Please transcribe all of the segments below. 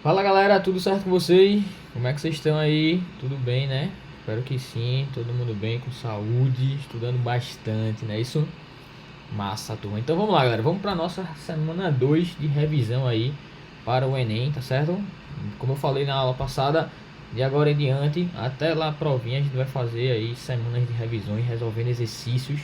Fala galera, tudo certo com vocês? Como é que vocês estão aí? Tudo bem, né? Espero que sim, todo mundo bem, com saúde, estudando bastante, né? Isso? Massa, turma. Então vamos lá, galera. Vamos para nossa semana 2 de revisão aí para o Enem, tá certo? Como eu falei na aula passada, de agora em diante, até lá a provinha, a gente vai fazer aí semanas de revisões, resolvendo exercícios,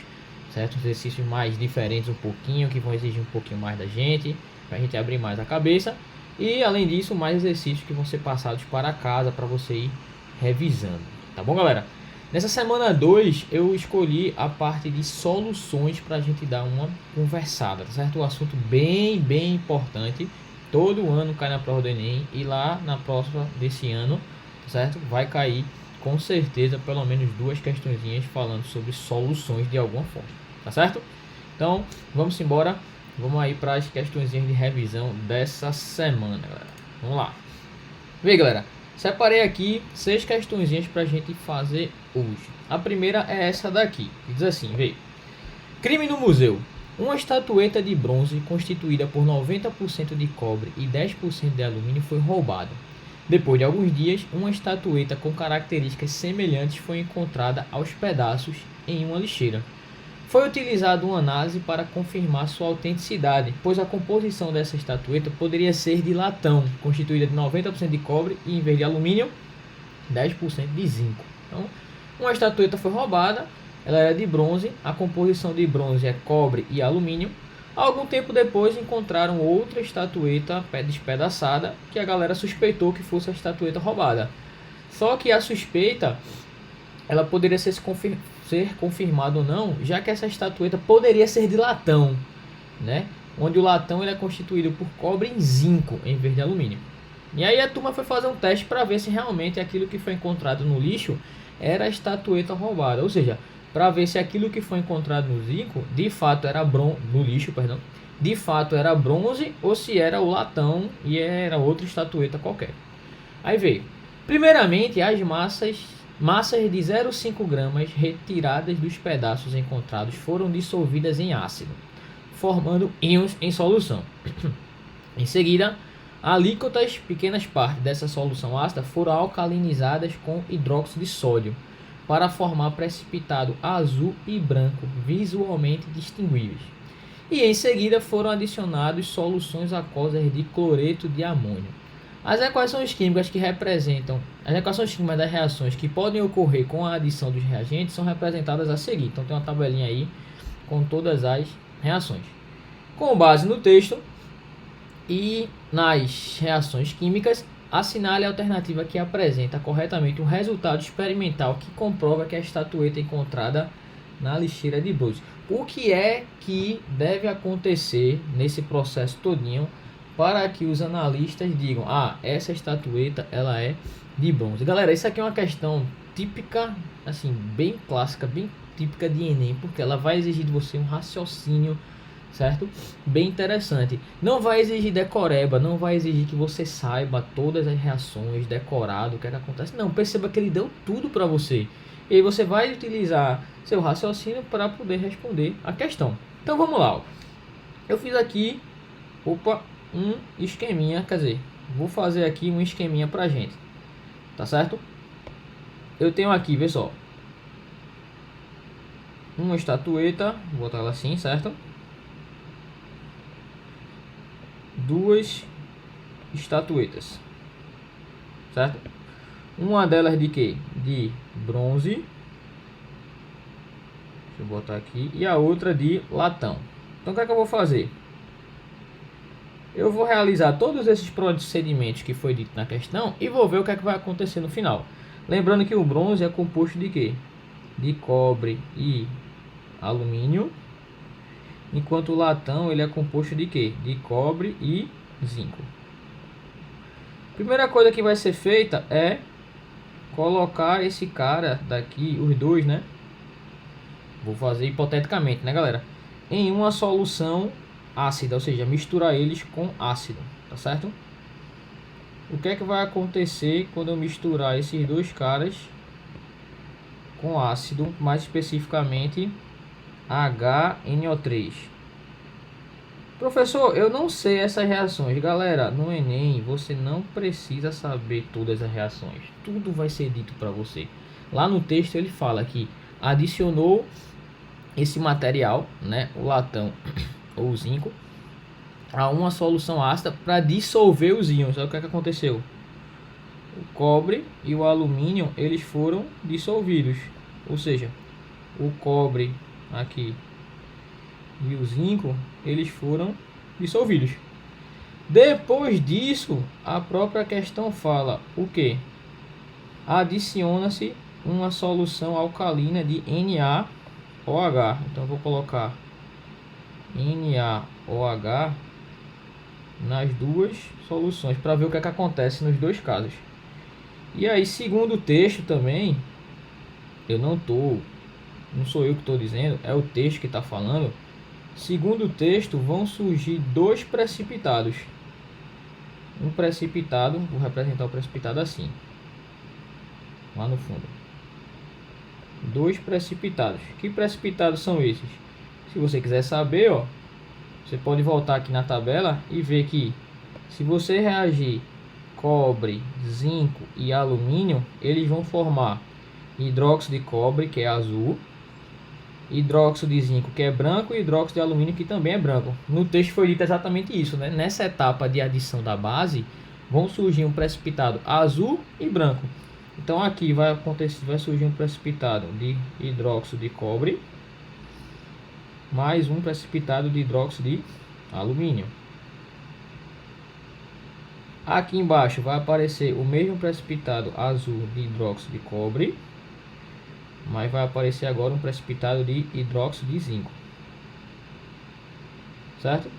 certo? Exercícios mais diferentes um pouquinho, que vão exigir um pouquinho mais da gente, pra gente abrir mais a cabeça. E além disso, mais exercícios que vão ser passados para casa para você ir revisando. Tá bom, galera? Nessa semana 2 eu escolhi a parte de soluções para a gente dar uma conversada, tá certo? Um assunto bem importante. Todo ano cai na prova do Enem e lá na próxima desse ano, tá certo? Vai cair com certeza pelo menos duas questõezinhas falando sobre soluções de alguma forma, tá certo? Então vamos embora, vamos aí para as questõezinhas de revisão dessa semana, galera. Vamos lá. Vê, galera, separei aqui 6 questõezinhas pra gente fazer hoje. A primeira é essa daqui, que diz assim, vê. Crime no museu. Uma estatueta de bronze constituída por 90% de cobre e 10% de alumínio foi roubada. Depois de alguns dias, uma estatueta com características semelhantes foi encontrada aos pedaços em uma lixeira. Foi utilizada uma análise para confirmar sua autenticidade, pois a composição dessa estatueta poderia ser de latão, constituída de 90% de cobre e, em vez de alumínio, 10% de zinco. Então, uma estatueta foi roubada, ela era de bronze, a composição de bronze é cobre e alumínio. Algum tempo depois encontraram outra estatueta despedaçada que a galera suspeitou que fosse a estatueta roubada. Só que a suspeita ela poderia ser confirmada ou não, já que essa estatueta poderia ser de latão, né? Onde o latão ele é constituído por cobre e zinco em vez de alumínio. E aí a turma foi fazer um teste para ver se realmente aquilo que foi encontrado no lixo era a estatueta roubada, ou seja, para ver se aquilo que foi encontrado no zinco de fato era no lixo, perdão, de fato era bronze ou se era o latão e era outra estatueta qualquer. Aí veio, primeiramente as massas de 0,5 gramas retiradas dos pedaços encontrados foram dissolvidas em ácido, formando íons em solução. Em seguida, alíquotas, pequenas partes dessa solução ácida, foram alcalinizadas com hidróxido de sódio para formar precipitado azul e branco visualmente distinguíveis. E em seguida foram adicionados soluções aquosas de cloreto de amônio. As equações químicas que representam as equações químicas das reações que podem ocorrer com a adição dos reagentes são representadas a seguir. Então tem uma tabelinha aí com todas as reações. Com base no texto e nas reações químicas, assinale a alternativa que apresenta corretamente um resultado experimental que comprova que a estatueta encontrada na lixeira de bronze. O que é que deve acontecer nesse processo todinho para que os analistas digam: ah, essa estatueta ela é de bronze? Galera, isso aqui é uma questão típica, assim, bem clássica, bem típica de Enem, porque ela vai exigir de você um raciocínio, certo? Bem interessante. Não vai exigir decoreba, não vai exigir que você saiba todas as reações, decorado, o que é que acontece. Não, perceba que ele deu tudo para você. E aí você vai utilizar seu raciocínio para poder responder a questão. Então vamos lá. Ó. Eu fiz aqui, um esqueminha, quer dizer, vou fazer aqui um esqueminha pra gente, tá certo? Eu tenho aqui, vê só, uma estatueta, vou botar ela assim, certo? Duas estatuetas, certo? Uma delas de que? De bronze, deixa eu botar aqui, e a outra de latão. Então o que é que eu vou fazer? Eu vou realizar todos esses procedimentos que foi dito na questão e vou ver o que é que vai acontecer no final. Lembrando que o bronze é composto de quê? De cobre e alumínio, enquanto o latão ele é composto de quê? De cobre e zinco. Primeira coisa que vai ser feita é colocar esse cara daqui, os dois, né? Vou fazer hipoteticamente, né, galera? Em uma solução ácida, ou seja, misturar eles com ácido, tá certo? O que é que vai acontecer quando eu misturar esses dois caras com ácido, mais especificamente HNO3? Professor, eu não sei essas reações. Galera, no Enem você não precisa saber todas as reações. Tudo vai ser dito para você. Lá no texto ele fala que adicionou esse material, né, o latão ou o zinco, a uma solução ácida para dissolver os íons. Aí o que é que aconteceu? O cobre e o alumínio eles foram dissolvidos. Ou seja, o cobre aqui e o zinco eles foram dissolvidos. Depois disso, a própria questão fala o que? Adiciona-se uma solução alcalina de NaOH. Então vou colocar NaOH nas duas soluções para ver o que é que acontece nos dois casos. E aí, segundo o texto também, não sou eu que estou dizendo, é o texto que está falando. Segundo o texto, vão surgir dois precipitados. Um precipitado, vou representar o precipitado assim, lá no fundo. Dois precipitados. Que precipitados são esses? Se você quiser saber, ó, você pode voltar aqui na tabela e ver que se você reagir cobre, zinco e alumínio, eles vão formar hidróxido de cobre, que é azul, hidróxido de zinco, que é branco, e hidróxido de alumínio, que também é branco. No texto foi dito exatamente isso, né? Nessa etapa de adição da base, vão surgir um precipitado azul e branco. Então aqui vai surgir um precipitado de hidróxido de cobre, mais um precipitado de hidróxido de alumínio. Aqui embaixo vai aparecer o mesmo precipitado azul de hidróxido de cobre, mas vai aparecer agora um precipitado de hidróxido de zinco. Certo?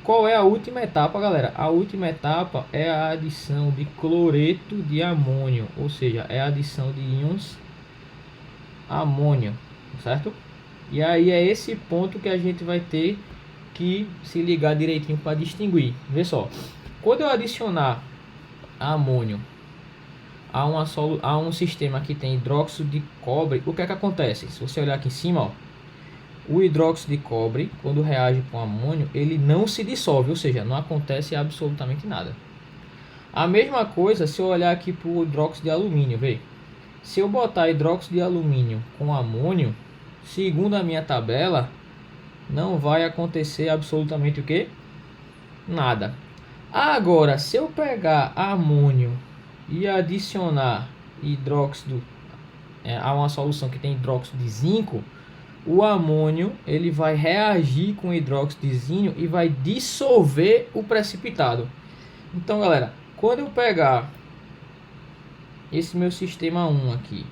Qual é a última etapa, galera? A última etapa é a adição de cloreto de amônio, ou seja, é a adição de íons amônio, certo? E aí é esse ponto que a gente vai ter que se ligar direitinho para distinguir. Vê só, quando eu adicionar amônio a um sistema que tem hidróxido de cobre, o que é que acontece? Se você olhar aqui em cima, ó, o hidróxido de cobre, quando reage com amônio, ele não se dissolve, ou seja, não acontece absolutamente nada. A mesma coisa se eu olhar aqui para o hidróxido de alumínio, vê? Se eu botar hidróxido de alumínio com amônio, segundo a minha tabela, não vai acontecer absolutamente o que? Nada. Agora, se eu pegar amônio e adicionar hidróxido a uma solução que tem hidróxido de zinco, o amônio ele vai reagir com o hidróxido de zinco e vai dissolver o precipitado. Então, galera, quando eu pegar esse meu sistema 1 aqui,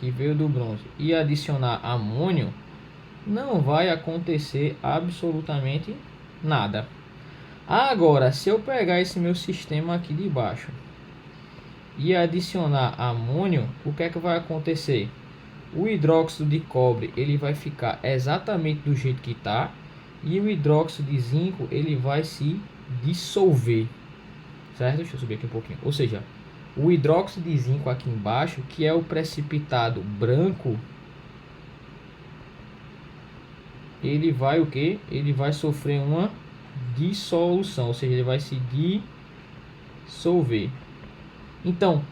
que veio do bronze, e adicionar amônio, não vai acontecer absolutamente nada. Agora, se eu pegar esse meu sistema aqui de baixo e adicionar amônio, o que é que vai acontecer? O hidróxido de cobre ele vai ficar exatamente do jeito que está, e o hidróxido de zinco ele vai se dissolver, certo? Deixa eu subir aqui um pouquinho. Ou seja, o hidróxido de zinco aqui embaixo, que é o precipitado branco, ele vai o que? Ele vai sofrer uma dissolução, ou seja, ele vai se dissolver. Então,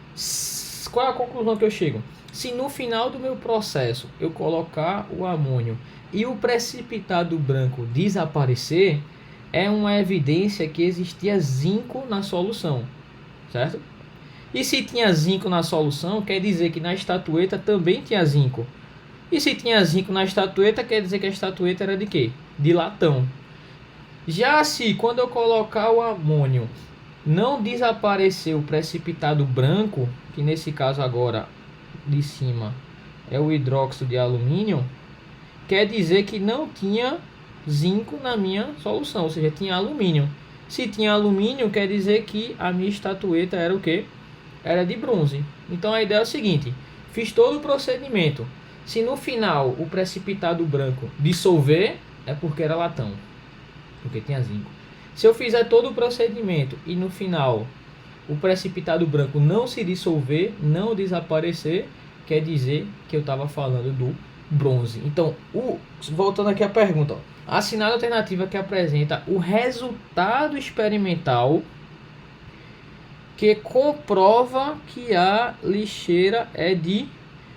qual é a conclusão que eu chego? Se no final do meu processo eu colocar o amônio e o precipitado branco desaparecer, é uma evidência que existia zinco na solução, certo? E se tinha zinco na solução, quer dizer que na estatueta também tinha zinco. E se tinha zinco na estatueta, quer dizer que a estatueta era de quê? De latão. Já se quando eu colocar o amônio não desaparecer o precipitado branco, que nesse caso agora de cima é o hidróxido de alumínio, quer dizer que não tinha zinco na minha solução, ou seja, tinha alumínio. Se tinha alumínio, quer dizer que a minha estatueta era o quê? Era de bronze. Então a ideia é o seguinte: fiz todo o procedimento. Se no final o precipitado branco dissolver, é porque era latão, porque tinha zinco. Se eu fizer todo o procedimento e no final o precipitado branco não se dissolver, não desaparecer, quer dizer que eu estava falando do bronze. Então, voltando aqui à pergunta, ó, assinale a alternativa que apresenta o resultado experimental que comprova que a lixeira é de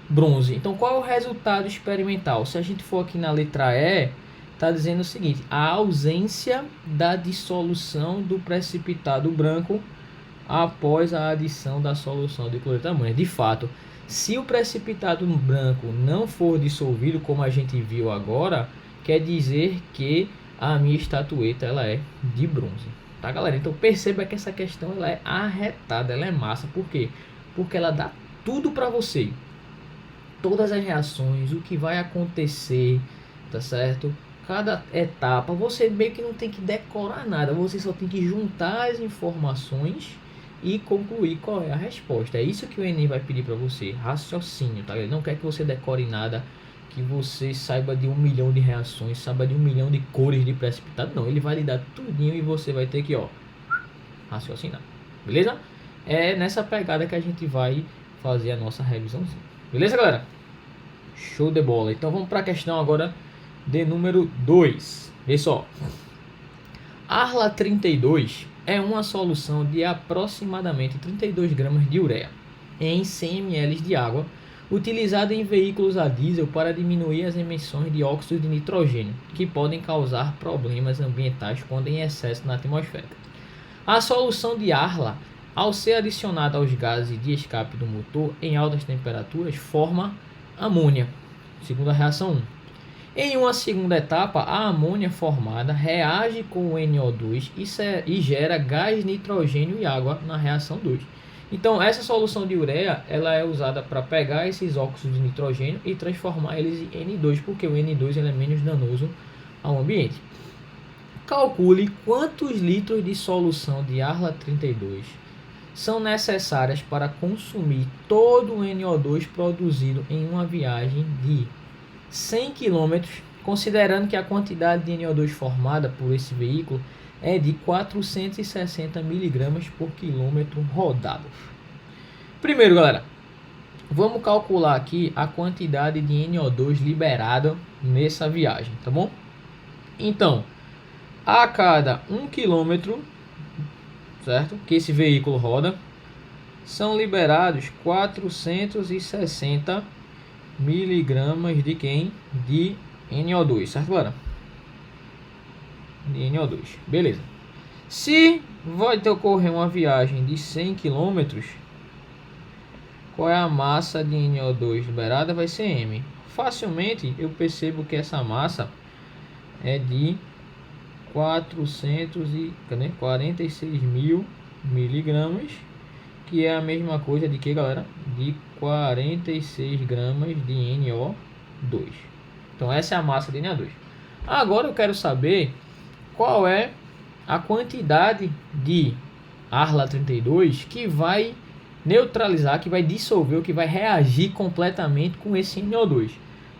bronze. Então, qual é o resultado experimental? Se a gente for aqui na letra E, está dizendo o seguinte: a ausência da dissolução do precipitado branco após a adição da solução de cloreto de amônia. De fato, se o precipitado branco não for dissolvido, como a gente viu agora, quer dizer que a minha estatueta ela é de bronze. Tá, galera? Então perceba que essa questão ela é arretada, ela é massa. Por quê? Porque ela dá tudo para você. Todas as reações, o que vai acontecer, tá certo? Cada etapa, você meio que não tem que decorar nada, você só tem que juntar as informações e concluir qual é a resposta. É isso que o Enem vai pedir para você, raciocínio, tá? Ele não quer que você decore nada, que você saiba de 1 milhão de reações, saiba de 1 milhão de cores de precipitado, não. Ele vai lhe dar tudinho e você vai ter que, ó, raciocinar, beleza? É nessa pegada que a gente vai fazer a nossa revisãozinha, beleza, galera? Show de bola. Então vamos para a questão agora de número 2. Vê só. Arla 32 é uma solução de aproximadamente 32 gramas de ureia em 100 ml de água, utilizada em veículos a diesel para diminuir as emissões de óxido de nitrogênio, que podem causar problemas ambientais quando em excesso na atmosfera. A solução de Arla, ao ser adicionada aos gases de escape do motor em altas temperaturas, forma amônia, segunda reação 1. Em uma segunda etapa, a amônia formada reage com o NO2 e gera gás nitrogênio e água na reação 2. Então, essa solução de ureia ela é usada para pegar esses óxidos de nitrogênio e transformar eles em N2, porque o N2 ele é menos danoso ao ambiente. Calcule quantos litros de solução de Arla 32 são necessárias para consumir todo o NO2 produzido em uma viagem de 100 km, considerando que a quantidade de NO2 formada por esse veículo é de 460 mg por quilômetro rodado. Primeiro, galera, vamos calcular aqui a quantidade de NO2 liberada nessa viagem, tá bom? Então, a cada 1 km, certo, que esse veículo roda, são liberados 460 miligramas de quem? De NO2, certo, galera? De NO2, beleza. Se vai ocorrer uma viagem de 100 km, qual é a massa de NO2 liberada? Vai ser M. Facilmente eu percebo que essa massa é de 446 mil miligramas, que é a mesma coisa de que, galera? De 46 gramas de NO2. Então essa é a massa de NO2. Agora eu quero saber qual é a quantidade de Arla 32 que vai neutralizar, que vai dissolver, ou que vai reagir completamente com esse NO2.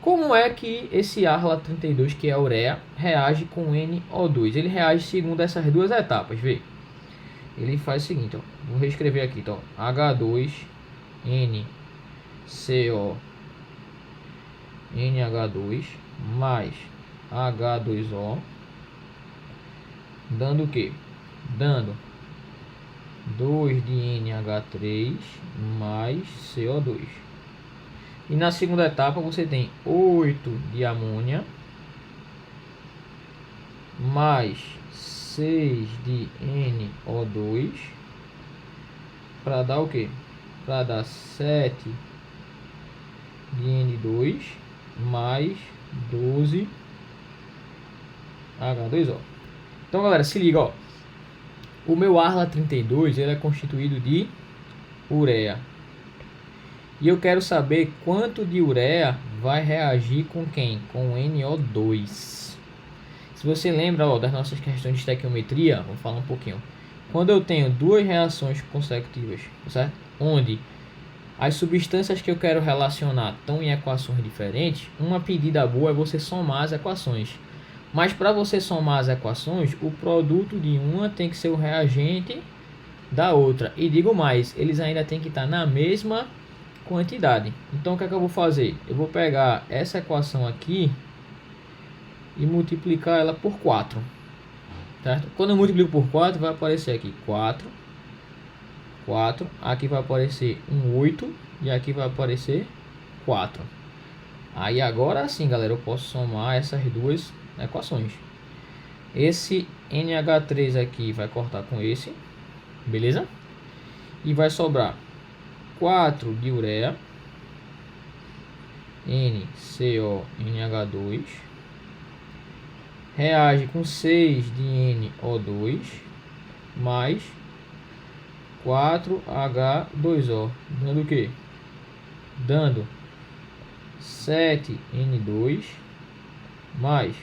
Como é que esse Arla 32, que é a ureia, reage com NO2? Ele reage segundo essas duas etapas, vê? Ele faz o seguinte, ó, vou reescrever aqui, então, H2NCO NH2 mais H2O, dando o que? Dando 2 de NH3 mais CO2. E na segunda etapa você tem 8 de amônia mais 6 de NO2 para dar o que? Para dar 7 de N2 mais 12 H2O. Então, galera, se liga, ó. O meu Arla 32 ele é constituído de ureia. E eu quero saber quanto de ureia vai reagir com quem? Com NO2. Se você lembra, ó, das nossas questões de estequiometria, vamos falar um pouquinho. Quando eu tenho duas reações consecutivas, certo? Onde as substâncias que eu quero relacionar estão em equações diferentes, uma pedida boa é você somar as equações. Mas para você somar as equações, o produto de uma tem que ser o reagente da outra. E digo mais, eles ainda têm que estar na mesma quantidade. Então o que é que eu vou fazer? Eu vou pegar essa equação aqui e multiplicar ela por 4. Certo? Quando eu multiplico por 4, vai aparecer aqui 4. Aqui vai aparecer um 8 e aqui vai aparecer 4. Aí agora sim, galera, eu posso somar essas duas equações. Esse NH3 aqui vai cortar com esse, beleza? E vai sobrar 4 de ureia, NCONH2, reage com 6 de NO2, mais 4H2O, dando o que? Dando 7N2, mais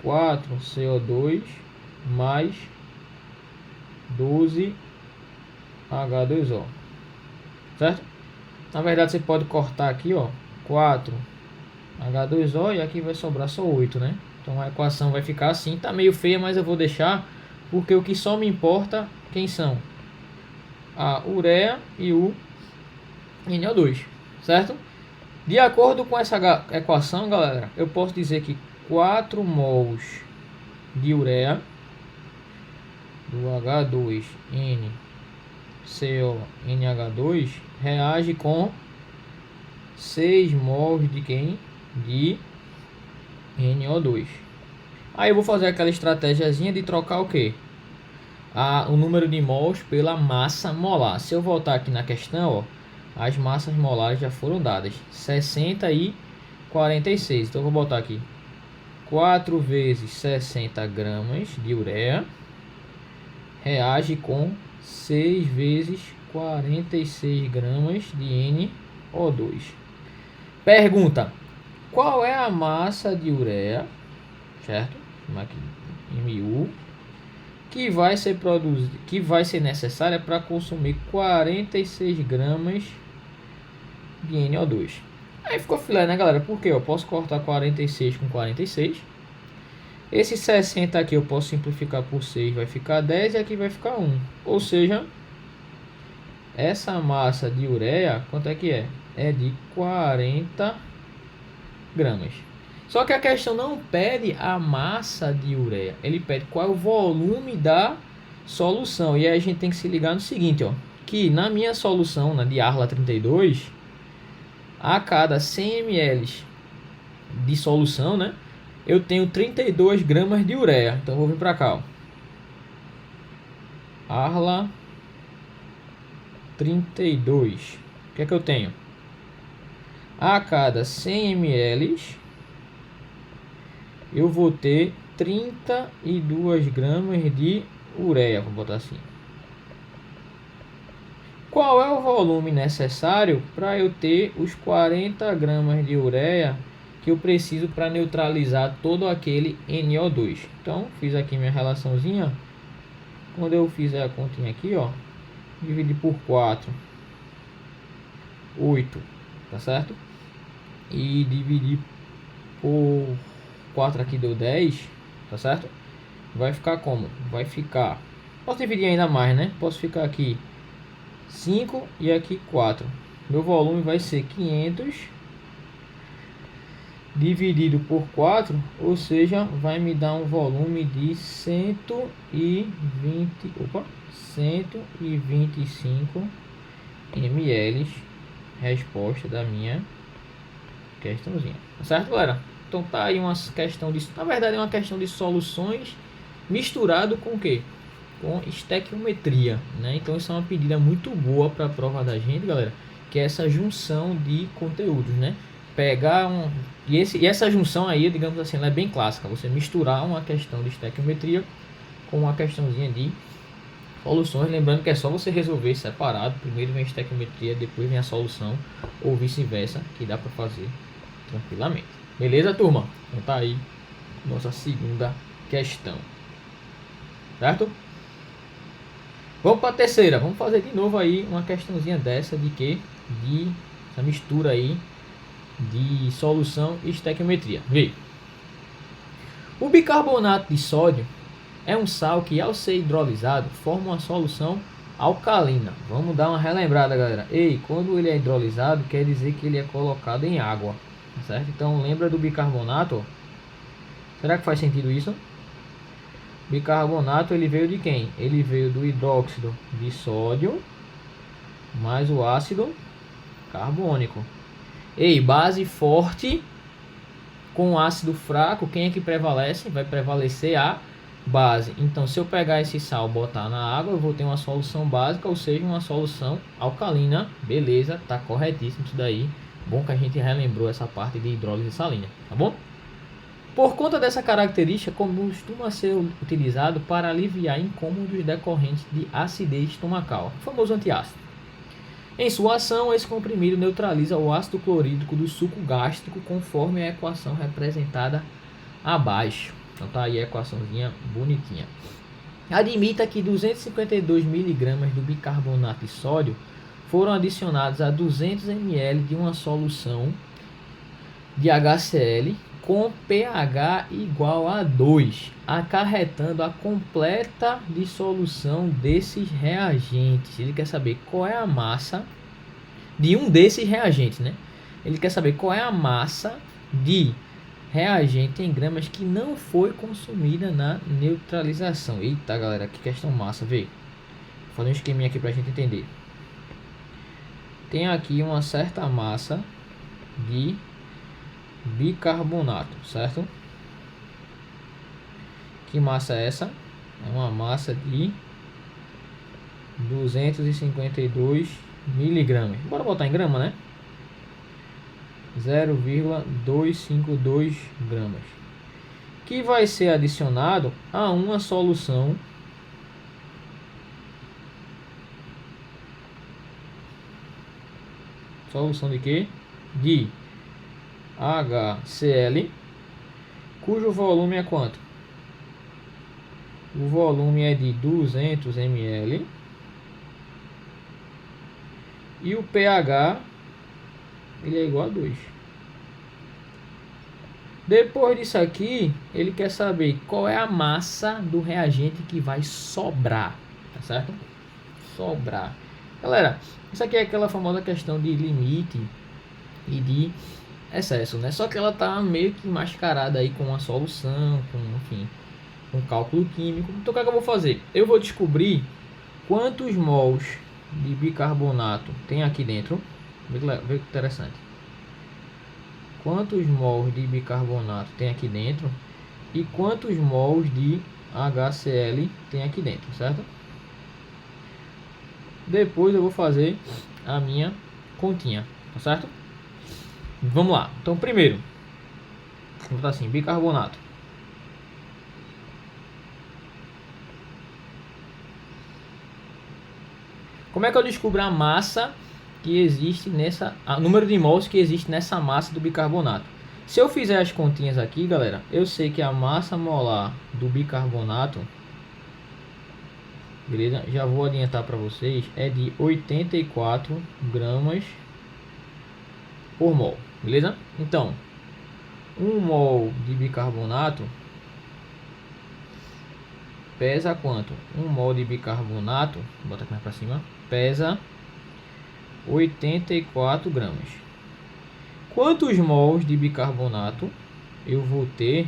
4CO2, mais 12H2O, certo? Na verdade você pode cortar aqui, ó, 4H2O e aqui vai sobrar só 8, né? Então a equação vai ficar assim, tá meio feia, mas eu vou deixar porque o que só me importa quem são a ureia e o NO2, certo? De acordo com essa equação, galera, eu posso dizer que 4 mols de ureia do H2NCONH2 reage com 6 mols de quem? De NO2. Aí eu vou fazer aquela estratégiazinha de trocar o que? O número de mols pela massa molar. Se eu voltar aqui na questão, ó, as massas molares já foram dadas, 60 e 46. Então eu vou botar aqui 4 vezes 60 gramas de ureia reage com 6 vezes 46 gramas de NO2. Pergunta: qual é a massa de ureia, certo? Aqui, MU, que vai ser produzida, que vai ser necessária para consumir 46 gramas de NO2. Aí ficou filé, né, galera? Porque eu posso cortar 46 com 46. Esse 60 aqui eu posso simplificar por 6, vai ficar 10 e aqui vai ficar 1. Ou seja, essa massa de ureia, quanto é que é? É de 40 gramas. Só que a questão não pede a massa de ureia, ele pede qual é o volume da solução. E aí a gente tem que se ligar no seguinte, ó, que na minha solução, de Arla 32, a cada 100 ml de solução, né, eu tenho 32 gramas de ureia. Então eu vou vir para cá, ó. Arla 32. O que é que eu tenho? A cada 100 ml eu vou ter 32 gramas de ureia, vou botar assim. Qual é o volume necessário para eu ter os 40 gramas de ureia que eu preciso para neutralizar todo aquele NO2? Então, fiz aqui minha relaçãozinha. Quando eu fizer a continha aqui, ó, dividir por 4, 8, tá certo? E dividir por 4 aqui deu 10, tá certo? Vai ficar como? Vai ficar... Posso dividir ainda mais, né? Posso ficar aqui 5 e aqui 4. Meu volume vai ser 500 dividido por 4, ou seja, vai me dar um volume de 125 ml. Resposta da minha questãozinha, tá certo, galera? Então tá aí uma questão de, na verdade é uma questão de soluções misturado com o que? Com estequiometria, né? Então isso é uma pedida muito boa para a prova da gente, galera, que é essa junção de conteúdos, né? Pegar e essa junção aí, digamos assim, ela é bem clássica, você misturar uma questão de estequiometria com uma questãozinha de soluções, lembrando que é só você resolver separado, primeiro vem a estequiometria, depois vem a solução, ou vice-versa, que dá para fazer tranquilamente. Beleza, turma? Então tá aí nossa segunda questão, certo? Vamos para a terceira. Vamos fazer de novo aí uma questãozinha dessa de que? De essa mistura aí de solução e estequiometria. Vê. O bicarbonato de sódio é um sal que, ao ser hidrolisado, forma uma solução Alcalina. Vamos dar uma relembrada, galera. Ei, quando ele é hidrolisado, quer dizer que ele é colocado em água, certo? Então lembra do bicarbonato? Será que faz sentido isso? Bicarbonato, ele veio de quem? Ele veio do hidróxido de sódio mais o ácido carbônico. Ei, base forte com ácido fraco, quem é que prevalece? Vai prevalecer a base. Então, se eu pegar esse sal e botar na água, eu vou ter uma solução básica, ou seja, uma solução alcalina. Beleza, tá corretíssimo isso daí. Bom que a gente relembrou essa parte de hidrólise salina, tá bom? Por conta dessa característica, costuma ser utilizado para aliviar incômodos decorrentes de acidez estomacal, o famoso antiácido. Em sua ação, esse comprimido neutraliza o ácido clorídrico do suco gástrico conforme a equação representada abaixo. Então tá aí a equaçãozinha bonitinha. Admita que 252 mg do bicarbonato de sódio foram adicionados a 200 ml de uma solução de HCl com pH igual a 2, acarretando a completa dissolução desses reagentes. Ele quer saber qual é a massa de um desses reagentes, né? Ele quer saber qual é a massa de reagente em gramas que não foi consumida na neutralização. Eita, galera, que questão massa, vê. Vou fazer um esqueminha aqui pra gente entender. Tem aqui uma certa massa de bicarbonato, certo? Que massa é essa? É uma massa de 252 miligramas. Bora botar em grama, né? 0,252 gramas, que vai ser adicionado a uma solução de quê? De HCl, cujo volume é quanto? O volume é de 200 ml e o pH ele é igual a 2. Depois disso aqui, ele quer saber qual é a massa do reagente que vai sobrar, tá certo? Sobrar. Galera, isso aqui é aquela famosa questão de limite e de excesso, né? Só que ela tá meio que mascarada aí com uma solução, com, enfim, um cálculo químico. Então o que é que eu vou fazer? Eu vou descobrir quantos mols de bicarbonato tem aqui dentro. Vê que interessante. Quantos mols de bicarbonato tem aqui dentro e quantos mols de HCl tem aqui dentro, certo? Depois eu vou fazer a minha continha, tá certo? Vamos lá. Então primeiro, vou botar assim, bicarbonato. Como é que eu descubro a massa que existe nessa, o número de mols que existe nessa massa do bicarbonato? Se eu fizer as continhas aqui, galera, eu sei que a massa molar do bicarbonato, beleza? Já vou adiantar para vocês, é de 84 gramas por mol, beleza? Então, 1 mol de bicarbonato pesa quanto? 1 mol de bicarbonato, bota aqui mais para cima, pesa 84 gramas. Quantos mols de bicarbonato eu vou ter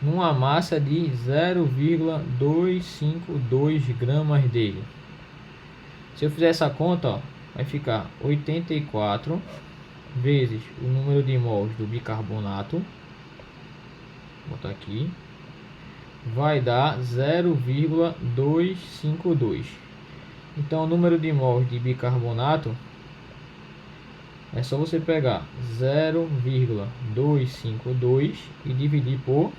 numa massa de 0,252 gramas dele? Se eu fizer essa conta, ó, vai ficar 84 vezes o número de mols do bicarbonato, vou botar aqui, vai dar 0,252. Então o número de mols de bicarbonato é só você pegar 0,252 e dividir por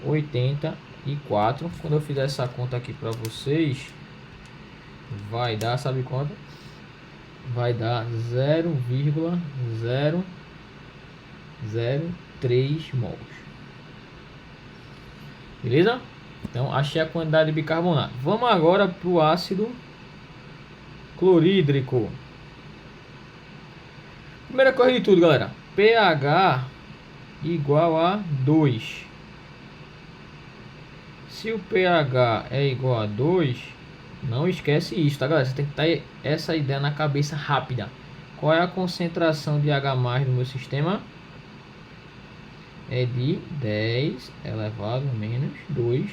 84. Quando eu fizer essa conta aqui para vocês, vai dar, sabe quanto? Vai dar 0,003 mols. Beleza? Então achei a quantidade de bicarbonato. Vamos agora para o ácido clorídrico. Primeira coisa de tudo, galera, pH igual a 2. Se o pH é igual a 2, não esquece isso, tá, galera? Você tem que ter essa ideia na cabeça rápida. Qual é a concentração de H+ no meu sistema? É de 10 elevado a menos 2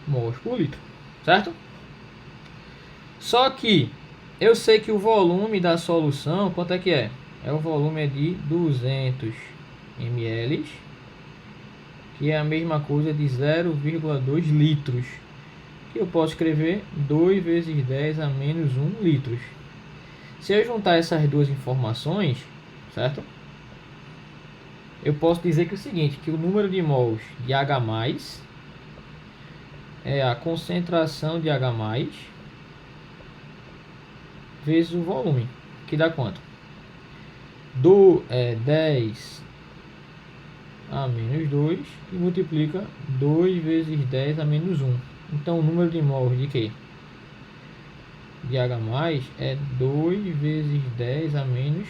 mols por litro, certo? Só que eu sei que o volume da solução, quanto é que é? O volume é de 200 ml, que é a mesma coisa de 0,2 litros, que eu posso escrever 2 vezes 10 a menos 1 litros. Se eu juntar essas duas informações, certo? Eu posso dizer que é o seguinte, que o número de mols de H+ é a concentração de H+ vezes o volume, que dá quanto? 10 a menos 2 e multiplica 2 vezes 10 a menos 1. Então o número de mols de quê? De H+ é 2 vezes 10 a menos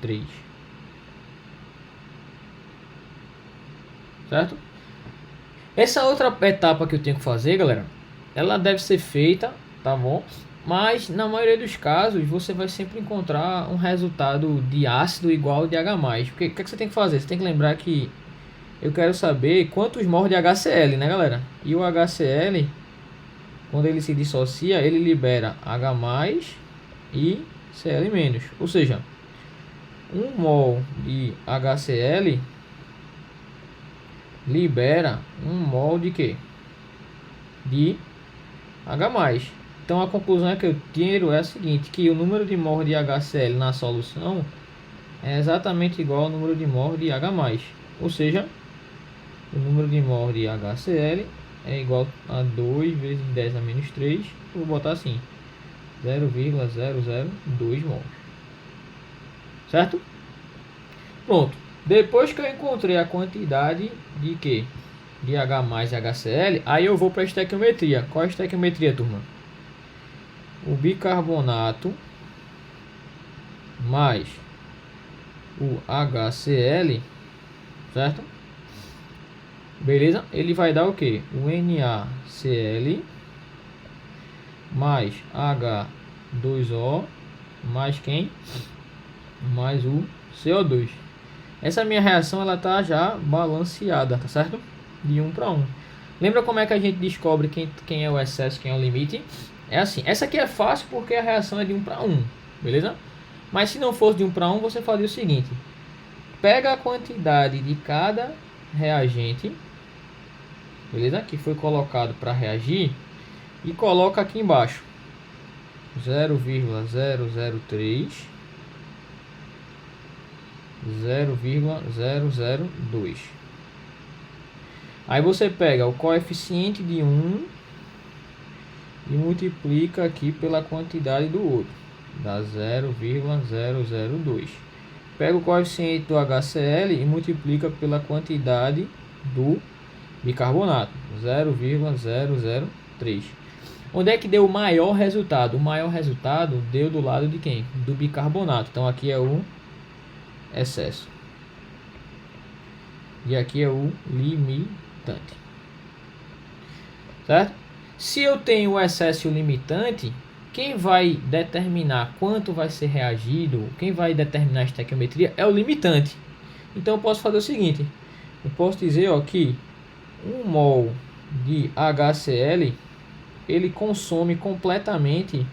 3. Certo? Essa outra etapa que eu tenho que fazer, galera, ela deve ser feita, tá bom? Mas na maioria dos casos você vai sempre encontrar um resultado de ácido igual de H+. Porque o que você tem que fazer? Você tem que lembrar que eu quero saber quantos mols de HCl, né, galera? E o HCl, quando ele se dissocia, ele libera H+ e Cl-. Ou seja, 1 mol de HCl libera 1 mol de quê? De H+. Então a conclusão que eu tiro é a seguinte, que o número de mol de HCl na solução é exatamente igual ao número de mol de H+. Ou seja, o número de mol de HCl é igual a 2 vezes 10 a menos 3, vou botar assim, 0,002 mols. Certo? Pronto. Depois que eu encontrei a quantidade de quê? De H+ e HCl, aí eu vou para a estequiometria. Qual é a estequiometria, turma? O bicarbonato mais o HCl, certo? Beleza? Ele vai dar o que? O NaCl mais H2O mais quem? Mais o CO2. Essa minha reação ela tá já balanceada, tá certo? De 1 para 1. Lembra como é que a gente descobre quem é o excesso, quem é o limite? É assim, essa aqui é fácil porque a reação é de 1 para 1, beleza? Mas se não fosse de 1 para 1, você fazia o seguinte. Pega a quantidade de cada reagente, beleza? Que foi colocado para reagir e coloca aqui embaixo 0,003 0,002. Aí você pega o coeficiente de um e multiplica aqui pela quantidade do outro, dá 0,002. Pega o coeficiente do HCl e multiplica pela quantidade do bicarbonato, 0,003. Onde é que deu o maior resultado? O maior resultado deu do lado de quem? Do bicarbonato. Então aqui é o excesso e aqui é o limitante, certo? Se eu tenho o excesso e o limitante, quem vai determinar quanto vai ser reagido, quem vai determinar a estequiometria é o limitante. Então eu posso fazer o seguinte, eu posso dizer ó, que 1 mol de HCl ele consome completamente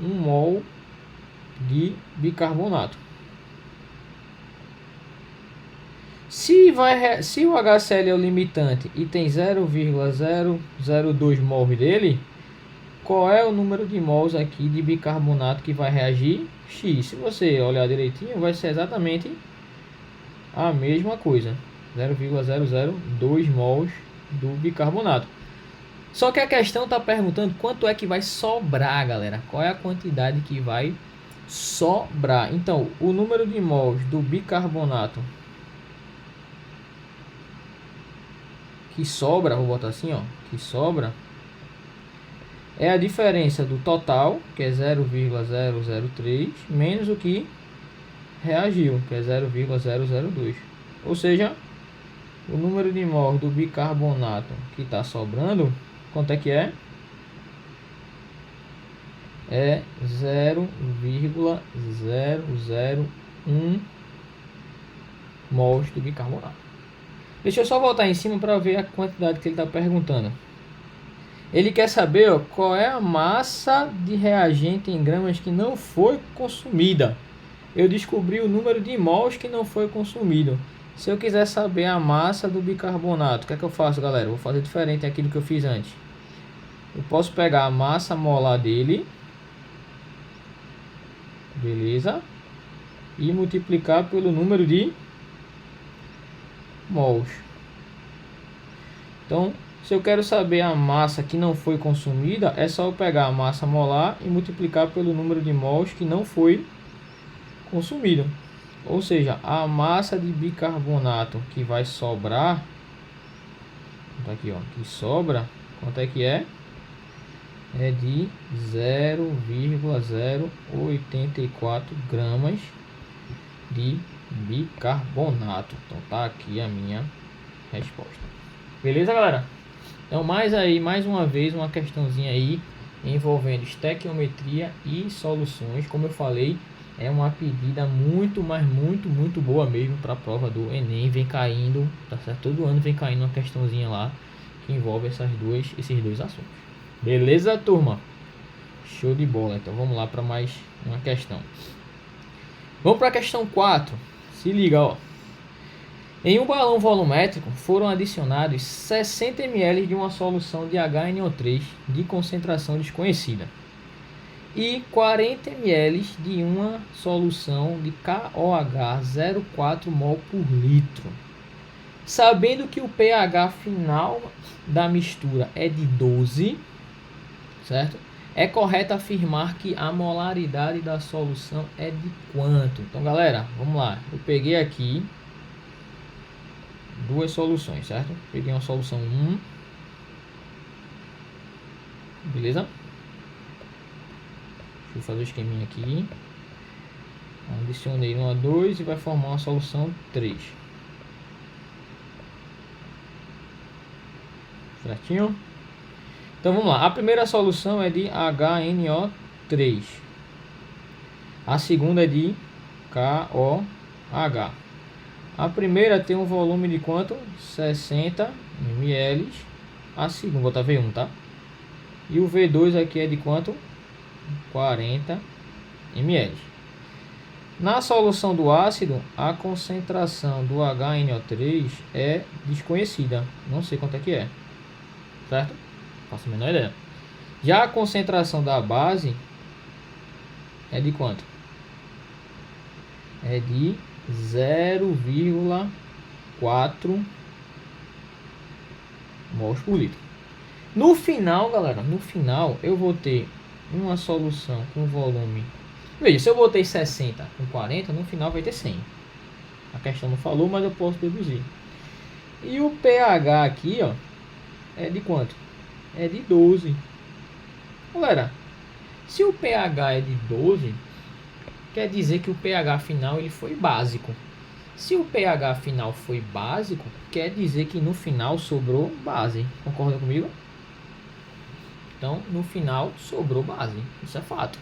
1 mol de bicarbonato. Se o HCl é o limitante e tem 0,002 mols dele, qual é o número de mols aqui de bicarbonato que vai reagir? X. Se você olhar direitinho, vai ser exatamente a mesma coisa, 0,002 mols do bicarbonato. Só que a questão está perguntando quanto é que vai sobrar, galera. Qual é a quantidade que vai sobrar? Então, o número de mols do bicarbonato que sobra, vou botar assim, ó, que sobra é a diferença do total, que é 0,003, menos o que reagiu, que é 0,002. Ou seja, o número de mols do bicarbonato que está sobrando, quanto é que é? É 0,001 mols do bicarbonato. Deixa eu só voltar em cima para ver a quantidade que ele está perguntando. Ele quer saber, ó, qual é a massa de reagente em gramas que não foi consumida. Eu descobri o número de mols que não foi consumido. Se eu quiser saber a massa do bicarbonato, o que é que eu faço, galera? Eu vou fazer diferente daquilo que eu fiz antes. Eu posso pegar a massa molar dele, beleza, e multiplicar pelo número de mols. Então, se eu quero saber a massa que não foi consumida, é só eu pegar a massa molar e multiplicar pelo número de mols que não foi consumido. Ou seja, a massa de bicarbonato que vai sobrar, tá aqui, ó, que sobra, quanto é que é? É de 0,084 gramas de bicarbonato. Então tá aqui a minha resposta. Beleza, galera? Então mais uma vez uma questãozinha aí envolvendo estequiometria e soluções. Como eu falei, é uma pedida muito boa mesmo para a prova do Enem. Vem caindo, tá certo? Todo ano vem caindo uma questãozinha lá que envolve esses dois assuntos. Beleza, turma? Show de bola. Então vamos lá para mais uma questão. Vamos para a questão 4. Se liga, ó. Em um balão volumétrico foram adicionados 60 ml de uma solução de HNO3 de concentração desconhecida e 40 ml de uma solução de KOH 0,4 mol por litro. Sabendo que o pH final da mistura é de 12, certo? É correto afirmar que a molaridade da solução é de quanto? Então, galera, vamos lá. Eu peguei aqui duas soluções, certo? Peguei uma solução 1, beleza? Deixa eu fazer o esqueminha aqui. Adicionei uma 2 e vai formar uma solução 3. Certinho? Então vamos lá. A primeira solução é de HNO3. A segunda é de KOH. A primeira tem um volume de quanto? 60 ml. A segunda, vou botar V1, tá? E o V2 aqui é de quanto? 40 ml. Na solução do ácido, a concentração do HNO3 é desconhecida. Não sei quanto é que é. Certo? Faço a menor ideia. Já a concentração da base é de quanto? É de 0,4 mols por litro. No final, galera, no final eu vou ter uma solução com volume. Veja, se eu botei 60 com 40, no final vai ter 100. A questão não falou, mas eu posso deduzir. E o pH aqui, ó, é de quanto? É de 12. Galera, se o pH é de 12, quer dizer que o pH final ele foi básico. Se o pH final foi básico, quer dizer que no final sobrou base. Concorda comigo? Então, no final sobrou base. Isso é fato.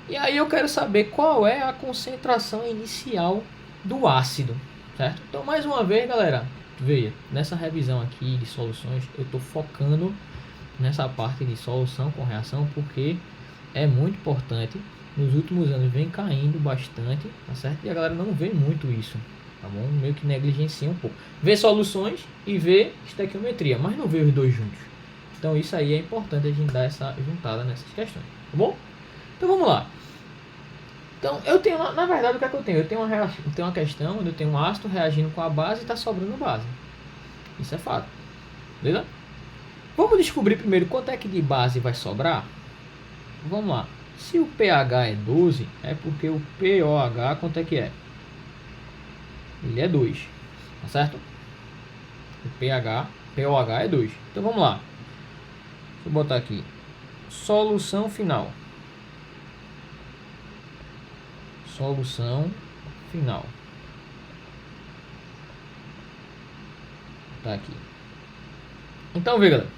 E aí eu quero saber qual é a concentração inicial do ácido, certo? Então, mais uma vez, galera, veja, nessa revisão aqui de soluções, eu estou focando nessa parte de solução com reação, porque é muito importante. Nos últimos anos vem caindo bastante, tá certo? E a galera não vê muito isso, tá bom? Meio que negligencia um pouco. Vê soluções e vê estequiometria, mas não vê os dois juntos. Então isso aí é importante a gente dar essa juntada nessas questões, tá bom? Então vamos lá. Então eu tenho, na verdade, o que é que eu tenho? Eu tenho uma questão onde eu tenho um ácido reagindo com a base e está sobrando base. Isso é fato, beleza? Vamos descobrir primeiro quanto é que de base vai sobrar? Vamos lá. Se o pH é 12, é porque o POH quanto é que é? Ele é 2, tá certo? O POH é 2. Então vamos lá. Deixa eu botar aqui. Solução final. Solução final. Tá aqui. Então, vê, galera.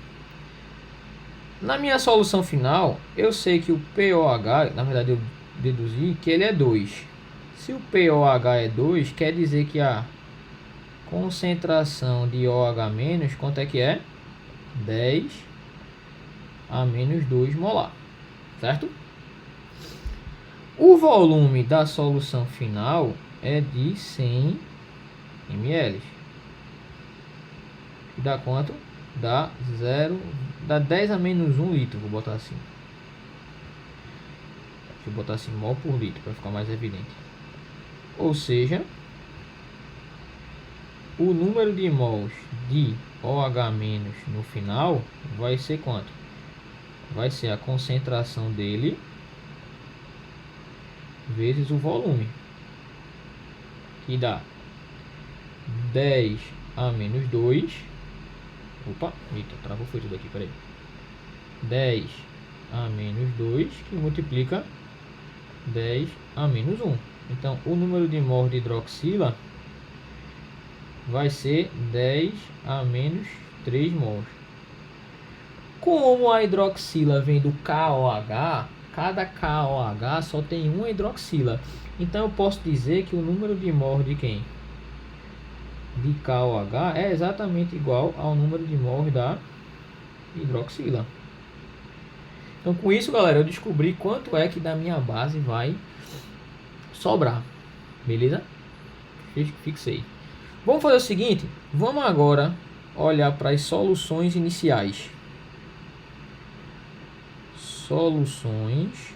Na minha solução final, eu sei que o pOH, na verdade eu deduzi que ele é 2. Se o pOH é 2, quer dizer que a concentração de OH-, quanto é que é? 10 a menos 2 molar, certo? O volume da solução final é de 100 ml. Dá quanto? Dá 10 a menos 1 litro, vou botar assim. Deixa eu botar assim, mol por litro, para ficar mais evidente. Ou seja, o número de mols de OH- no final vai ser quanto? Vai ser a concentração dele vezes o volume, que dá 10 a menos 2. Opa, eita, travou foi tudo aqui, peraí. 10 a menos 2, que multiplica 10 a menos 1. Então, o número de mol de hidroxila vai ser 10 a menos 3 mols. Como a hidroxila vem do KOH, cada KOH só tem uma hidroxila. Então, eu posso dizer que o número de mol de quem? De KOH é exatamente igual ao número de mol da hidroxila. Então, com isso, galera, eu descobri quanto é que da minha base vai sobrar. Beleza? Fixei. Vamos fazer o seguinte. Vamos agora olhar para as soluções iniciais. Soluções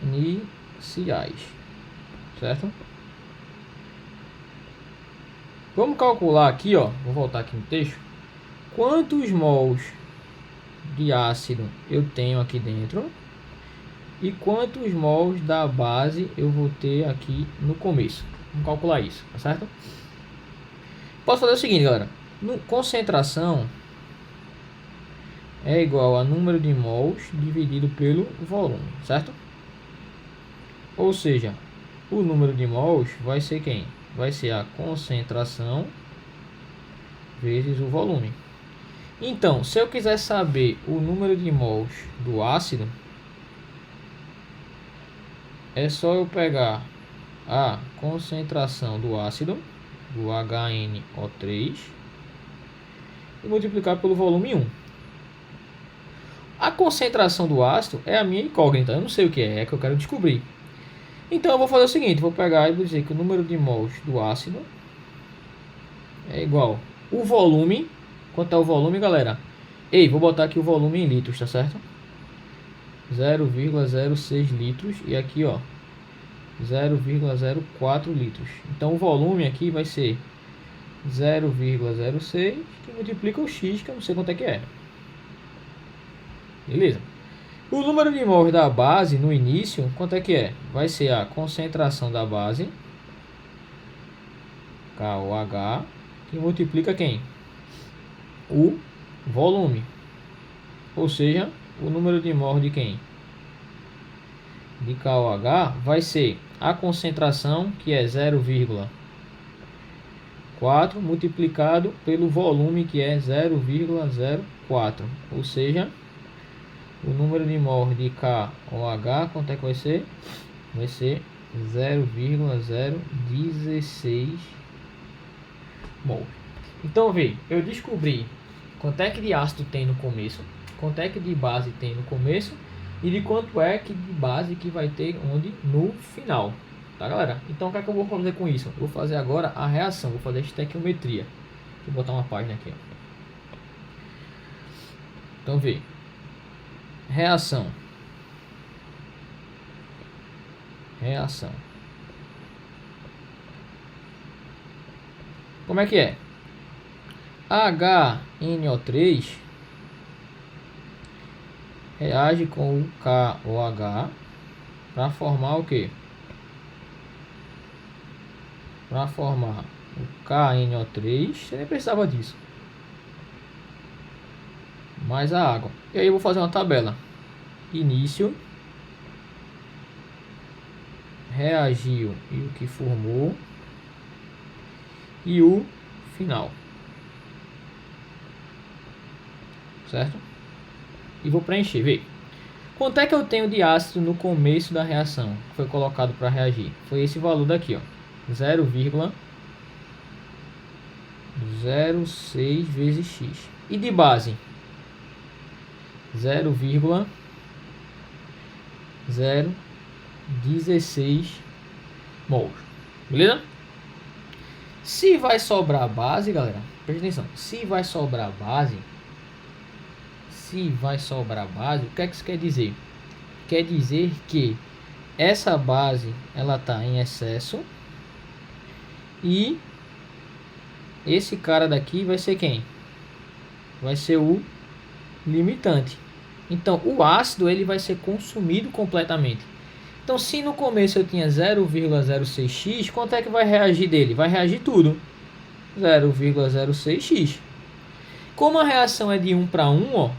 iniciais. Certo? Vamos calcular aqui, ó. Vou voltar aqui no texto. Quantos mols de ácido eu tenho aqui dentro e quantos mols da base eu vou ter aqui no começo. Vamos calcular isso, tá certo? Posso fazer o seguinte, galera. Concentração é igual a número de mols dividido pelo volume, certo? Ou seja, o número de mols vai ser quem? Vai ser a concentração vezes o volume. Então, se eu quiser saber o número de mols do ácido, é só eu pegar a concentração do ácido, do HNO3, e multiplicar pelo volume 1. A concentração do ácido é a minha incógnita, eu não sei o que é que eu quero descobrir. Então eu vou fazer o seguinte, vou pegar e vou dizer que o número de mols do ácido é igual o volume. Quanto é o volume, galera? Ei, vou botar aqui o volume em litros, tá certo? 0,06 litros e aqui, ó, 0,04 litros. Então o volume aqui vai ser 0,06 que multiplica o X, que eu não sei quanto é que é. Beleza? O número de mols da base no início, quanto é que é? Vai ser a concentração da base, KOH, que multiplica quem? O volume. Ou seja, o número de mols de quem? De KOH vai ser a concentração, que é 0,4 multiplicado pelo volume, que é 0,04. Ou seja, o número de mols de KOH, quanto é que vai ser? Vai ser 0,016 mol. Então, vê, eu descobri quanto é que de ácido tem no começo, quanto é que de base tem no começo e de quanto é que de base que vai ter onde no final. Tá, galera? Então, o que é que eu vou fazer com isso? Eu vou fazer agora a reação, vou fazer a estequiometria. Deixa eu botar uma página aqui, ó. Então, vê. Reação. Como é que é? HNO3 reage com o KOH para formar o que? Para formar o KNO3, você nem precisava disso, mais a água. E aí eu vou fazer uma tabela. Início, reagiu e o que formou, e o final. Certo? E vou preencher, vê. Quanto é que eu tenho de ácido no começo da reação que foi colocado para reagir? Foi esse valor daqui, ó. 0,06 vezes x. E de base? 0,016 mols. Beleza? Se vai sobrar base, galera, presta atenção. Se vai sobrar base, o que é que isso quer dizer? Quer dizer que essa base ela está em excesso e esse cara daqui vai ser quem? Vai ser o limitante. Então o ácido ele vai ser consumido completamente. Então se no começo eu tinha 0,06x, quanto é que vai reagir dele? Vai reagir tudo. 0,06x. Como a reação é de 1 para 1, ó,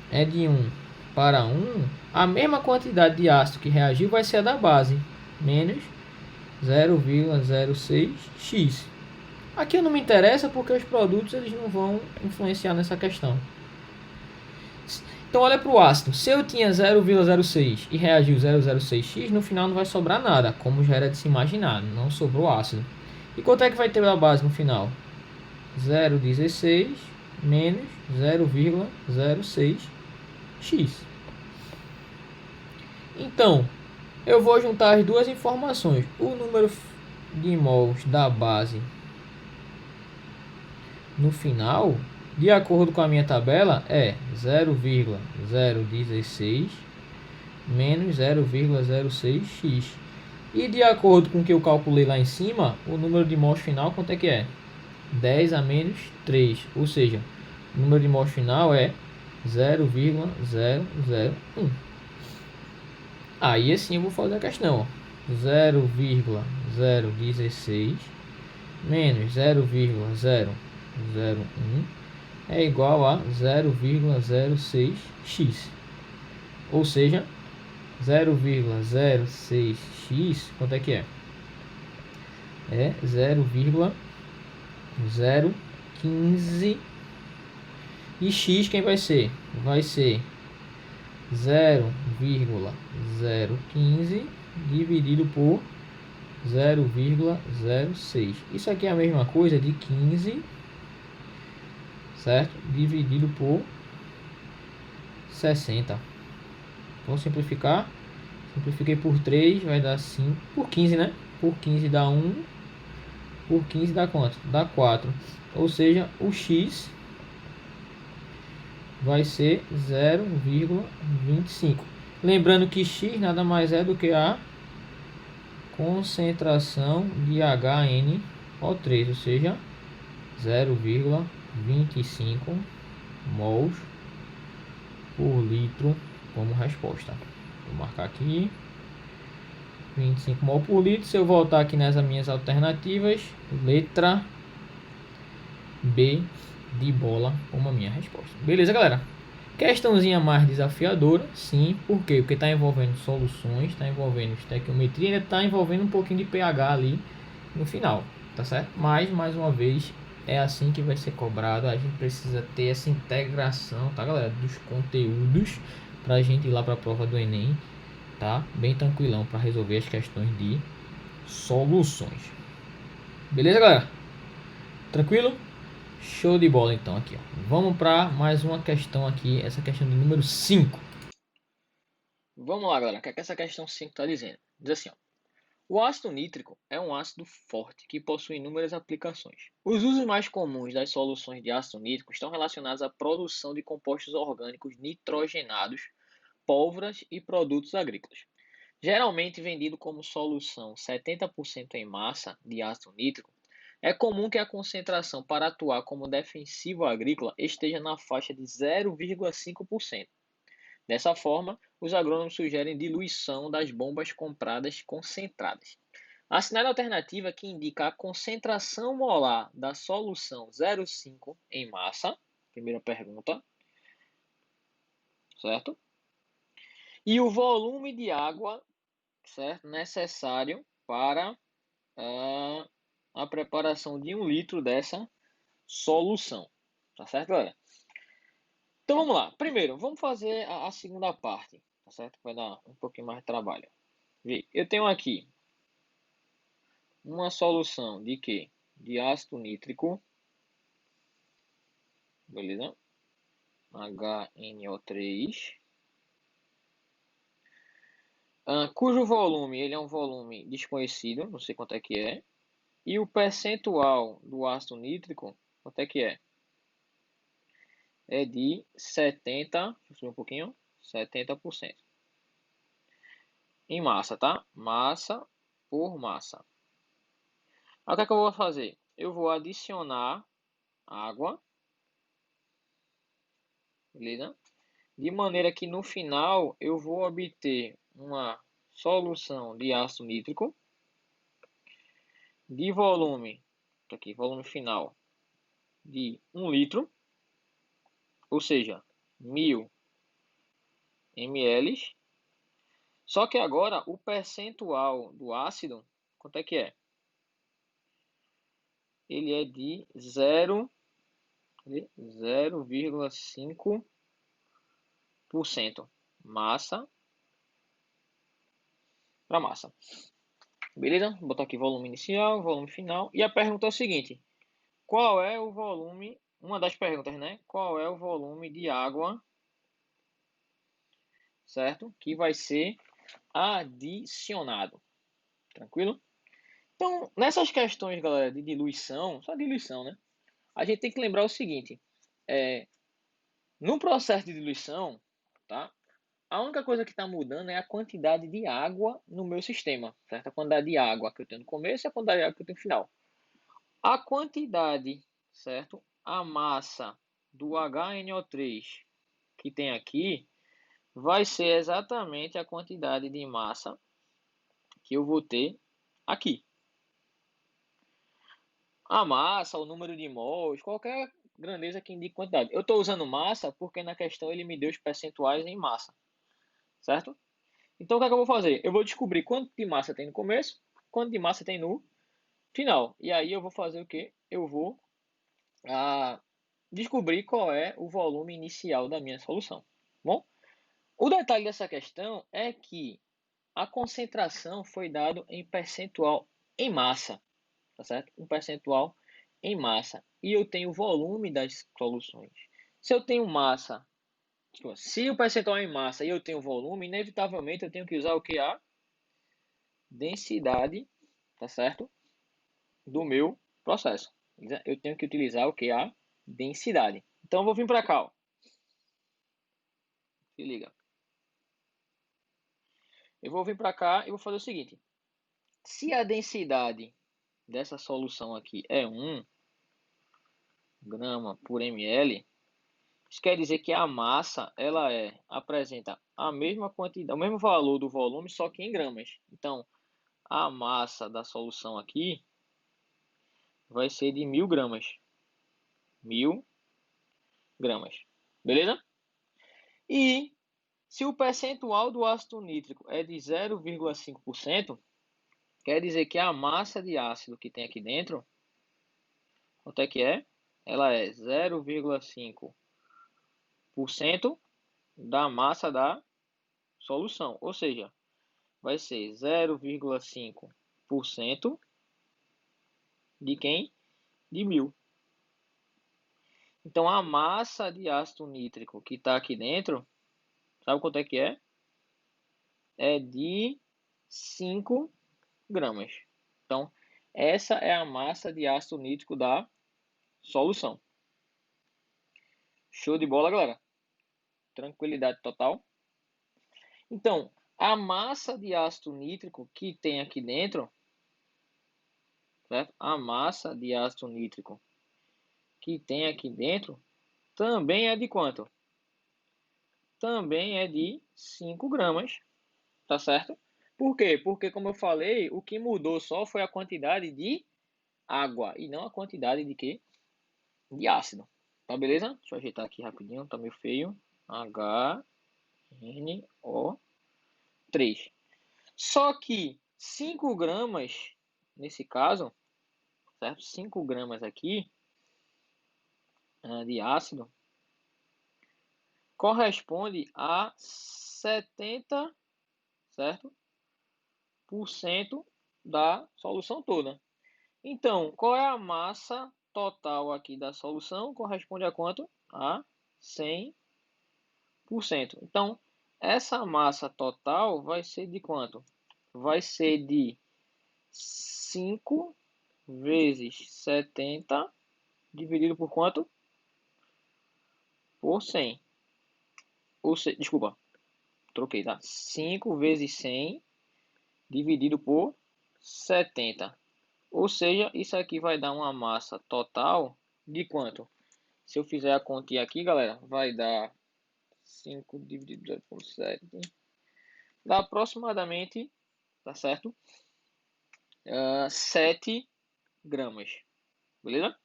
é de 1 para 1, a mesma quantidade de ácido que reagiu vai ser a da base, menos 0,06x. Aqui eu não me interessa porque os produtos eles não vão influenciar nessa questão. Então olha para o ácido. Se eu tinha 0,06 e reagiu 0,06x, no final não vai sobrar nada, como já era de se imaginar, não sobrou ácido. E quanto é que vai ter da base no final? 0,16 menos 0,06x. Então, eu vou juntar as duas informações. O número de mols da base no final, de acordo com a minha tabela, é 0,016 menos 0,06x. E de acordo com o que eu calculei lá em cima, o número de mols final, quanto é que é? 10 a menos 3. Ou seja, o número de mols final é 0,001. Aí assim eu vou fazer a questão. 0,016 menos 0,001 é igual a 0,06x. Ou seja, 0,06x, quanto é que é? É 0,015. E x quem vai ser? Vai ser 0,015 dividido por 0,06. Isso aqui é a mesma coisa de 15, certo? Dividido por 60. Vamos simplificar. Simplifiquei por 3, vai dar 5. Por 15, né? Por 15 dá 1. Por 15 dá quanto? Dá 4. Ou seja, o x vai ser 0,25. Lembrando que x nada mais é do que a concentração de HNO3, ou seja, 0,25 mols por litro como resposta. Vou marcar aqui 25 mol por litro. Se eu voltar aqui nas minhas alternativas, letra B de bola como a minha resposta. Beleza, galera? Questãozinha mais desafiadora, sim. Por quê? Porque está envolvendo soluções, está envolvendo estequiometria, ainda está envolvendo um pouquinho de pH ali no final, tá certo? Mas, mais uma vez, é assim que vai ser cobrado. A gente precisa ter essa integração, tá, galera? Dos conteúdos para a gente ir lá para a prova do Enem, tá? Bem tranquilão para resolver as questões de soluções. Beleza, galera? Tranquilo? Show de bola então aqui, ó. Vamos para mais uma questão aqui, essa questão de número 5. Vamos lá, galera. O que é que essa questão 5 está dizendo? Diz assim, ó. O ácido nítrico é um ácido forte que possui inúmeras aplicações. Os usos mais comuns das soluções de ácido nítrico estão relacionados à produção de compostos orgânicos nitrogenados, pólvoras e produtos agrícolas. Geralmente vendido como solução 70% em massa de ácido nítrico, é comum que a concentração para atuar como defensivo agrícola esteja na faixa de 0,5%. Dessa forma, os agrônomos sugerem diluição das bombas compradas concentradas. Assinale a alternativa que indica a concentração molar da solução 0,5 em massa, primeira pergunta, certo? E o volume de água, certo, necessário para a preparação de 1 litro dessa solução. Tá certo, galera? Então vamos lá. Primeiro, vamos fazer a segunda parte. Tá certo? Vai dar um pouquinho mais de trabalho. Vê, eu tenho aqui uma solução de quê? De ácido nítrico. Beleza? HNO3. Cujo volume, ele é um volume desconhecido, não sei quanto é que é. E o percentual do ácido nítrico, quanto é que é? É de 70, deixa eu subir um pouquinho, 70%. Em massa, tá? Massa por massa. Aí o que é que eu vou fazer? Eu vou adicionar água, beleza? De maneira que no final eu vou obter uma solução de ácido nítrico de volume, tá aqui, volume final de 1 litro, ou seja, 1000 ml. Só que agora o percentual do ácido, quanto é que é? Ele é de 0,5% massa para massa. Beleza? Vou botar aqui volume inicial, volume final. E a pergunta é o seguinte: qual é o volume? Uma das perguntas, né? Qual é o volume de água, certo? Que vai ser adicionado. Tranquilo? Então, nessas questões, galera, de diluição, só diluição, né? A gente tem que lembrar o seguinte: no processo de diluição, tá? A única coisa que está mudando é a quantidade de água no meu sistema, certo? A quantidade de água que eu tenho no começo e a quantidade de água que eu tenho no final. A quantidade, certo? A massa do HNO3 que tem aqui vai ser exatamente a quantidade de massa que eu vou ter aqui. A massa, o número de mols, qualquer grandeza que indique quantidade. Eu estou usando massa porque na questão ele me deu os percentuais em massa, certo? Então o que é que eu vou fazer? Eu vou descobrir quanto de massa tem no começo, quanto de massa tem no final. E aí eu vou fazer o quê? Eu vou descobrir qual é o volume inicial da minha solução. Bom, o detalhe dessa questão é que a concentração foi dado em percentual em massa, tá certo? Um percentual em massa. E eu tenho o volume das soluções. Se eu tenho massa, se o percentual é em massa e eu tenho volume, inevitavelmente eu tenho que usar o que? A densidade, tá certo? Do meu processo. Eu tenho que utilizar o que? A densidade. Então eu vou vir para cá, ó. Se liga. Eu vou vir para cá e vou fazer o seguinte. Se a densidade dessa solução aqui é 1 grama por ml, isso quer dizer que a massa ela apresenta a mesma quantidade, o mesmo valor do volume, só que em gramas. Então, a massa da solução aqui vai ser de 1000 gramas. 1000 gramas. Beleza? E se o percentual do ácido nítrico é de 0,5%, quer dizer que a massa de ácido que tem aqui dentro, quanto é que é? Ela é 0,5% da massa da solução. Ou seja, vai ser 0,5% de quem? De 1000. Então a massa de ácido nítrico que está aqui dentro, sabe quanto é que é? É de 5 gramas. Então, essa é a massa de ácido nítrico da solução. Show de bola, galera? Tranquilidade total. Então, a massa de ácido nítrico que tem aqui dentro, certo? A massa de ácido nítrico que tem aqui dentro também é de quanto? Também é de 5 gramas, tá certo? Por quê? Porque, como eu falei, o que mudou só foi a quantidade de água e não a quantidade de quê? De ácido. Tá beleza? Deixa eu ajeitar aqui rapidinho, tá meio feio. HNO3. Só que 5 gramas, nesse caso, certo? 5 gramas aqui de ácido corresponde a 70, certo? Por cento da solução toda. Então, qual é a massa total aqui da solução? Corresponde a quanto? A 100%. Então, essa massa total vai ser de quanto? Vai ser de 5 vezes 70 dividido por quanto? Por 100. Desculpa, troquei, tá? 5 vezes 100 dividido por 70. Ou seja, isso aqui vai dar uma massa total de quanto? Se eu fizer a continha aqui, galera, vai dar 5 dividido por 7. Dá aproximadamente, tá certo? 7 gramas. Beleza?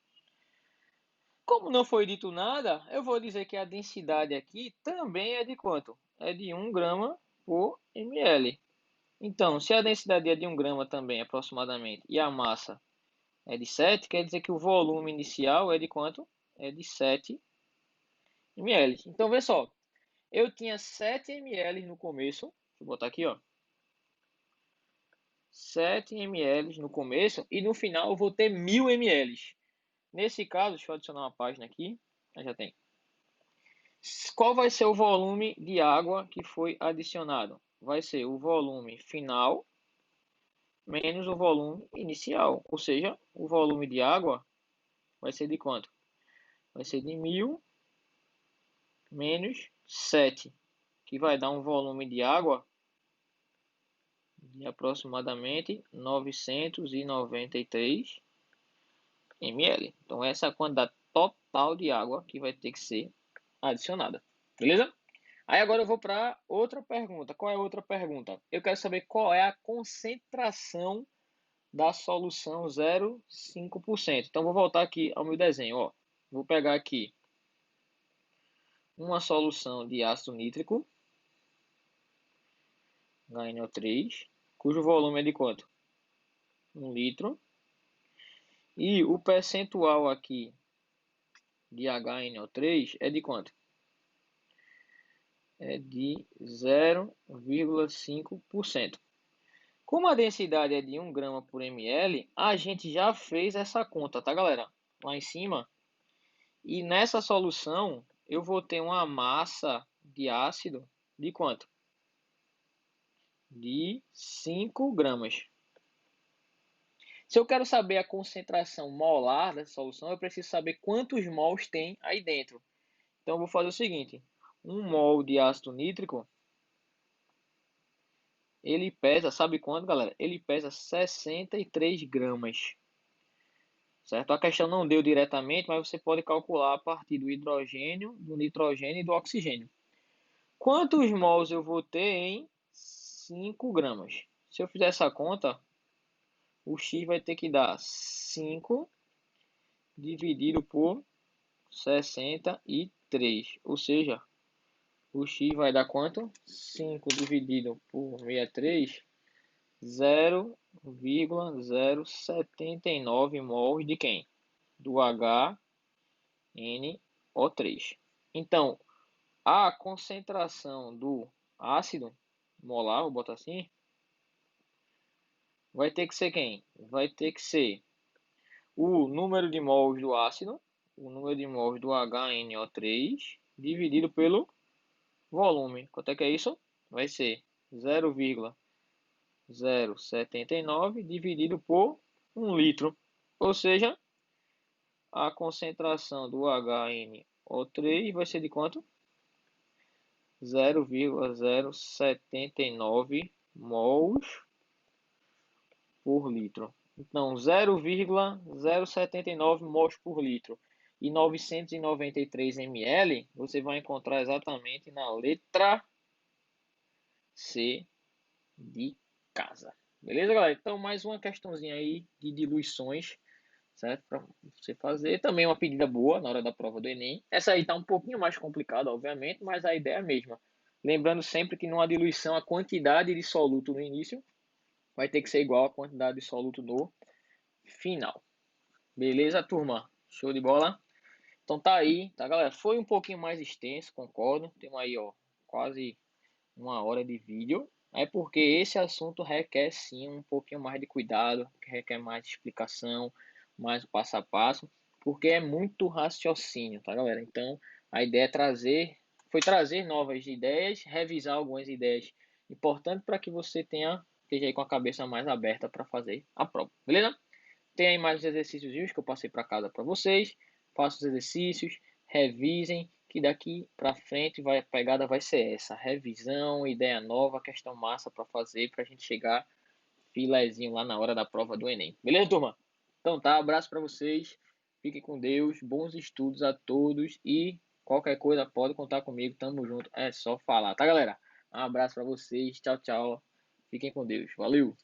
Como não foi dito nada, eu vou dizer que a densidade aqui também é de quanto? É de 1 grama por ml. Então, se a densidade é de 1 grama também, aproximadamente, e a massa é de 7, quer dizer que o volume inicial é de quanto? É de 7 ml. Então, vê só. Eu tinha 7 ml no começo. Deixa eu botar aqui, ó. 7 ml no começo e no final eu vou ter 1000 ml. Nesse caso, deixa eu adicionar uma página aqui. Já tem. Qual vai ser o volume de água que foi adicionado? Vai ser o volume final menos o volume inicial. Ou seja, o volume de água vai ser de quanto? Vai ser de 1000 menos 7, que vai dar um volume de água de aproximadamente 993 ml. Então, essa é a quantidade total de água que vai ter que ser adicionada. Beleza? Aí agora eu vou para outra pergunta. Qual é a outra pergunta? Eu quero saber qual é a concentração da solução 0,5%. Então, vou voltar aqui ao meu desenho. Ó. Vou pegar aqui uma solução de ácido nítrico, HNO3, cujo volume é de quanto? 1 litro. E o percentual aqui de HNO3 é de quanto? É de 0,5%. Como a densidade é de 1 grama por ml, a gente já fez essa conta, tá, galera? Lá em cima. E nessa solução, eu vou ter uma massa de ácido de quanto? De 5 gramas. Se eu quero saber a concentração molar dessa solução, eu preciso saber quantos mols tem aí dentro. Então, eu vou fazer o seguinte. 1 mol de ácido nítrico, ele pesa, sabe quanto, galera? Ele pesa 63 gramas. Certo? A questão não deu diretamente, mas você pode calcular a partir do hidrogênio, do nitrogênio e do oxigênio. Quantos mols eu vou ter em 5 gramas? Se eu fizer essa conta, o X vai ter que dar 5 dividido por 63. Ou seja, o X vai dar quanto? 5 dividido por 63, 0,079 mols de quem? Do HNO3. Então, a concentração do ácido molar, vou botar assim, vai ter que ser quem? Vai ter que ser o número de mols do ácido, o número de mols do HNO3, dividido pelo volume. Quanto é que é isso? Vai ser 0,079 dividido por 1 litro. Ou seja, a concentração do HNO3 vai ser de quanto? 0,079 mols por litro. Então, 0,079 mols por litro e 993 ml, você vai encontrar exatamente na letra C de casa. Beleza, galera? Então, mais uma questãozinha aí de diluições, certo? Para você fazer. Também uma pedida boa na hora da prova do Enem. Essa aí tá um pouquinho mais complicada, obviamente, mas a ideia é a mesma. Lembrando sempre que numa diluição a quantidade de soluto no início vai ter que ser igual à quantidade de soluto no final. Beleza, turma? Show de bola? Então tá aí, tá, galera? Foi um pouquinho mais extenso, concordo. Temos aí, ó, quase 1 hora de vídeo. É porque esse assunto requer sim um pouquinho mais de cuidado, requer mais explicação, mais passo a passo, porque é muito raciocínio, tá, galera? Então a ideia é trazer novas ideias, revisar algumas ideias importantes para que você esteja aí com a cabeça mais aberta para fazer a prova, beleza? Tem aí mais exercícios que eu passei para casa para vocês. Façam os exercícios, revisem, que daqui para frente a pegada vai ser essa. Revisão, ideia nova, questão massa para fazer, para a gente chegar filezinho lá na hora da prova do Enem. Beleza, turma? Então tá, abraço para vocês. Fiquem com Deus, bons estudos a todos e qualquer coisa pode contar comigo. Tamo junto, é só falar, tá, galera? Um abraço para vocês, tchau, tchau. Fiquem com Deus. Valeu!